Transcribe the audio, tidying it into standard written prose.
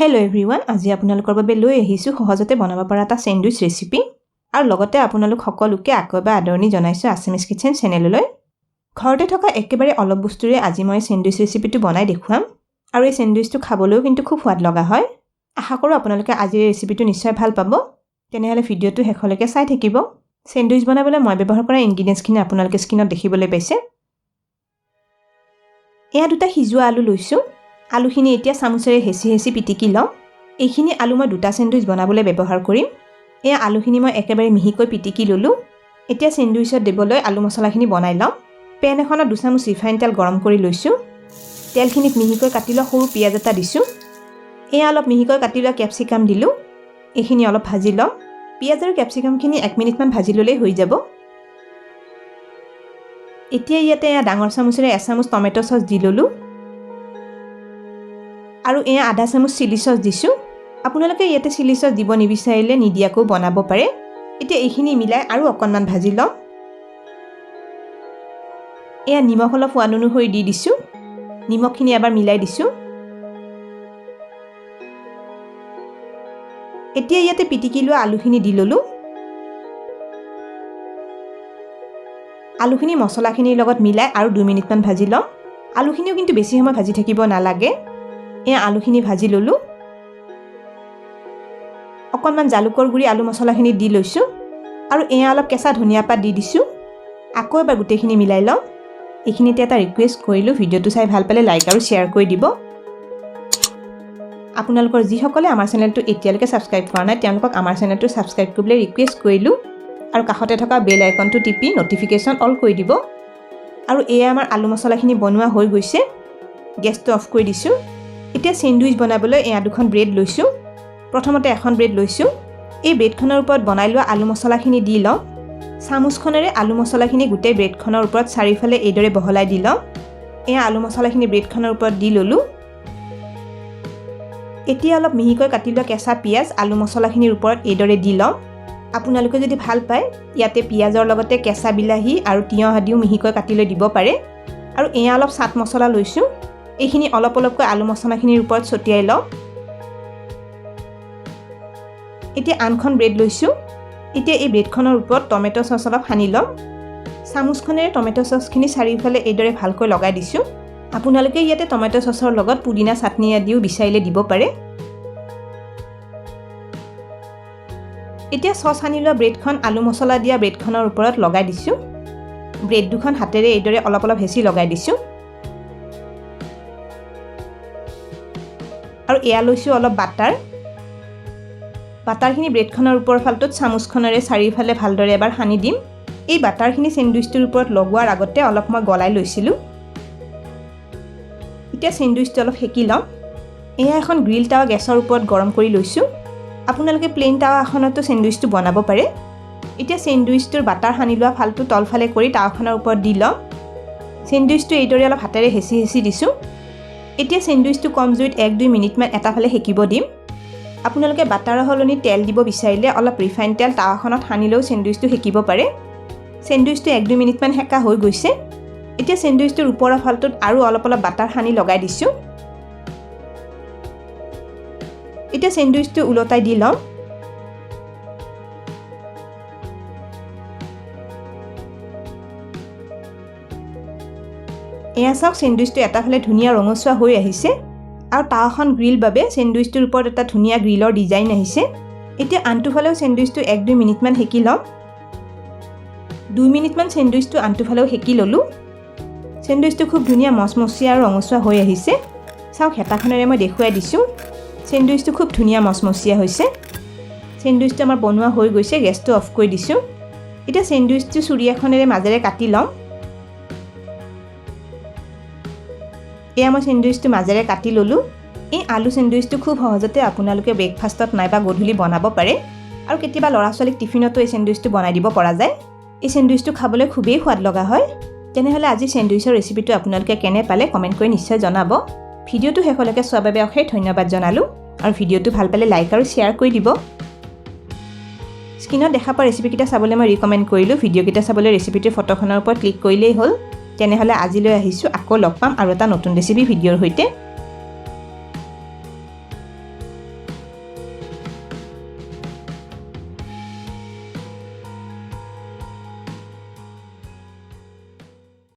Hello everyone, আজি আপোনালোকৰ বাবে লৈ আহিছো সহজতে বনাব পৰা এটা স্যান্ডউইচ ৰেচিপি আৰু লগতে আপোনালোক সকলোকে আকবা আদৰণি জনাইছো আসামিজ কিচেন চেনেললৈ। ঘৰতে থকা একেবাৰে অলপ বস্তুৰে আজি মই স্যান্ডউইচ ৰেচিপিটো বনাই দেখুৱাম আৰু এই স্যান্ডউইচটো খাবলৈও কিন্তু খুব সোৱাদ লগা হয়। আশা কৰো আপোনালোকে আজিৰ ৰেচিপিটো নিশ্চয় ভাল পাব। তেনেহলে ভিডিওটো শেষলৈকে চাই থাকিব। স্যান্ডউইচ বনাবলৈ মই ব্যৱহাৰ কৰা ইনগ্ৰেডিয়েন্টছখিনি আপোনালোকে স্ক্ৰীনত দেখিবলৈ পাইছে। এয়া দুটা সিজোৱা আলু লৈছো। আলুখিনি এতিয়া চামুচেৰে হেঁচি পিটিকি লম। এইখিনি আলু মই দুটা স্যান্ডউইচ বনাবলৈ ব্যৱহাৰ কৰিম। এয়া আলুখিনি মই একেবাৰে মিহিকৈ পিটিকি ললো। এতিয়া স্যান্ডউইচত দিবলৈ আলু মছলাখিনি বনাই লম। পেন এখনত 2 চামুচ ৰিফাইন তেল গৰম কৰি লৈছো। তেলখিনিত মিহিকৈ কাটি লোৱা সৰু পিয়াজ এটা দিছো। এয়া অলপ মিহিকৈ কাটি লোৱা ক্যাপসিকাম দিলো। এইখিনি অলপ ভাজি লম। পিয়াজ আৰু ক্যাপসিকামখিনি 1 মিনিটমান ভাজি ললেই হৈ যাব। এতিয়া ইয়াতে এয়া ডাঙৰ চামুচেৰে 1 চামুচ টমেটো সস দি ললো। আৰু এয়া আধা চামুচ চিলি সস দিছো। আপোনালোকে ইয়াতে চিলি সস দিব নিবিচাৰিলে নিদিয়াকো বনাব পাৰে। এতিয়া এইখিনি মিলাই আৰু অকণমান ভাজি লম। এয়া নিমখ অলপ সোৱাদ অনুসৰি দি দিছো। নিমখখিনি এবাৰ মিলাই দিছো। এতিয়া ইয়াতে পিটিকি লোৱা আলুখিনি দি ললো। আলুখিনি মছলাখিনিৰ লগত মিলাই আৰু 2 মিনিটমান ভাজি লম। আলুখিনিও কিন্তু বেছি সময় ভাজি থাকিব নালাগে। এয়া আলুখিনি ভাজি ললো। অকণমান জালুকৰ গুৰি আলু মছলাখিনি দি লৈছো আৰু এয়া অলপ কেঁচা ধনিয়া পাত দি দিছো। আকৌ এবাৰ গুটেখিনি মিলাই লম। এইখিনিতে এটা ৰিকুৱেষ্ট কৰিলো, ভিডিওটো চাই ভাল পালে লাইক আৰু শেয়াৰ কৰি দিব। আপোনালোকৰ যিসকলে আমাৰ চেনেলটো এতিয়ালৈকে সাবস্ক্ৰাইব কৰা নাই তেওঁলোকক আমাৰ চেনেলটো সাবস্ক্ৰাইব কৰিবলৈ ৰিকুৱেষ্ট কৰিলো আৰু কাষতে থকা বেল আইকনটো টিপি নটিফিকেশন অল কৰি দিব। আৰু এয়া আমাৰ আলু মছলাখিনি বনোৱা হৈ গৈছে। গেছটো অফ কৰি দিছো। এতিয়া স্যান্ডউইচ বনাবলৈ এয়া দুখন ব্ৰেড লৈছো। প্ৰথমতে এখন ব্ৰেড লৈছো। এই ব্ৰেডখনৰ ওপৰত বনাই লোৱা আলু মছলাখিনি দি লম। চামুচখনেৰে আলু মছলাখিনি গোটেই ব্ৰেডখনৰ ওপৰত চাৰিফালে এইদৰে বহলাই দি লম। এয়া আলু মছলাখিনি ব্ৰেডখনৰ ওপৰত দি ললো। এতিয়া অলপ মিহিকৈ কাটি লোৱা কেঁচা পিয়াজ আলু মছলাখিনিৰ ওপৰত এইদৰে দি লম। আপোনালোকে যদি ভাল পায় ইয়াতে পিয়াজৰ লগতে কেঁচা বিলাহী আৰু তিয়হ আদিও মিহিকৈ কাটি লৈ দিব পাৰে। আৰু এয়া অলপ চাট মছলা লৈছো। এইখিনি অলপ অলপকৈ আলু মছলাখিনিৰ ওপৰত ছটিয়াই লম। এতিয়া আনখন ব্ৰেড লৈছো। এতিয়া এই ব্ৰেডখনৰ ওপৰত টমেটো সস অলপ সানি লম। চামুচখনেৰে টমেটো সসখিনি চাৰিওফালে এইদৰে ভালকৈ লগাই দিছো। আপোনালোকে ইয়াতে টমেটো সসৰ লগত পুদিনা চাটনি আদিও বিচাৰিলে দিব পাৰে। এতিয়া সস সানি লোৱা ব্ৰেডখন আলু মছলা দিয়া ব্ৰেডখনৰ ওপৰত লগাই দিছো। ব্ৰেড দুখন হাতেৰে এইদৰে অলপ অলপ হেঁচি লগাই দিছো। আৰু এয়া লৈছো অলপ বাটাৰ। বাটাৰখিনি ব্ৰেডখনৰ ওপৰ ফালটোত চামুচখনেৰে চাৰিওফালে ভালদৰে এবাৰ সানি দিম। এই বাটাৰখিনি স্যান্ডউইচটোৰ ওপৰত লগোৱাৰ আগতে অলপ মই গলাই লৈছিলো। এতিয়া স্যান্ডউইচটো অলপ সেকি লম। এয়া এখন গ্ৰিল টাৱা গেছৰ ওপৰত গৰম কৰি লৈছো। আপোনালোকে প্লেন টাৱা এখনতো স্যান্ডউইচটো বনাব পাৰে। এতিয়া স্যান্ডউইচটোৰ বাটাৰ সানি লোৱা ফালটো তলফালে কৰি টাৱাখনৰ ওপৰত দি লম। স্যান্ডউইচটো এইদৰে অলপ হাতেৰে হেঁচি দিছো। এতিয়া স্যান্ডউইচটো কম জুইত 1-2 মিনিটমান এটাফালে সেকিব দিম। আপোনালোকে বাটাৰৰ সলনি তেল দিব বিচাৰিলে অলপ ৰিফাইন তেল টাৱাখনত সানিলেও স্যান্ডউইচটো সেকিব পাৰে। স্যান্ডউইচটো 1-2 মিনিটমান সেকা হৈ গৈছে। এতিয়া স্যান্ডউইচটোৰ ওপৰৰ ফালটোত আৰু অলপ বাটাৰ সানি লগাই দিছো। এতিয়া স্যান্ডউইচটো উলটাই দি লম। এয়া চাওক স্যান্ডউইচটো এটাফালে ধুনীয়া ৰঙচুৱা হৈ আহিছে আৰু টাৱাখন গ্ৰিল বাবে স্যান্ডউইচটোৰ ওপৰত এটা ধুনীয়া গ্ৰিলৰ ডিজাইন আহিছে। এতিয়া আনটোফালেও স্যান্ডউইচটো 1-2 মিনিটমান সেকি লম। 2 মিনিটমান স্যান্ডউইচটো আনটোফালেও সেকি ললো। স্যান্ডউইচটো খুব ধুনীয়া মচমচীয়া আৰু ৰঙচুৱা হৈ আহিছে। চাওক হেতাখনেৰে মই দেখুৱাই দিছো। স্যান্ডউইচটো খুব ধুনীয়া মচমচীয়া হৈছে। স্যান্ডউইচটো আমাৰ বনোৱা হৈ গৈছে। গেছটো অফ কৰি দিছো। এতিয়া স্যান্ডউইচটো ছুৰী এখনেৰে মাজেৰে কাটি লম। এয়া মই স্যান্ডউইচটো মাজেৰে কাটি ললো। এই আলু স্যান্ডউইচটো খুব সহজতে আপোনালোকে ব্ৰেকফাষ্টত নাইবা গধূলি বনাব পাৰে আৰু কেতিয়াবা ল'ৰা-ছোৱালীক টিফিনতো এই স্যান্ডউইচটো বনাই দিব পৰা যায়। এই স্যান্ডউইচটো খাবলৈ খুবেই সোৱাদ লগা হয়। তেনেহলে আজি স্যান্ডউইচৰ ৰেচিপিটো আপোনালোকে কেনে পালে কমেন্ট কৰি নিশ্চয় জনাব। ভিডিওটো শেষলৈকে চোৱাৰ বাবে অশেষ ধন্যবাদ জনালো আৰু ভিডিওটো ভাল পালে লাইক আৰু শেয়াৰ কৰি দিব। স্ক্ৰীনত দেখা পোৱা ৰেচিপিকেইটা চাবলৈ মই ৰিকমেণ্ড কৰিলো। ভিডিওকেইটা চাবলৈ ৰেচিপিটোৰ ফটোখনৰ ওপৰত ক্লিক কৰিলেই হ'ল। তেনেহলে আজিলৈ আহিছো। আকৌ লগ পাম আৰু এটা নতুন ৰেচিপি ভিডিওৰ সৈতে।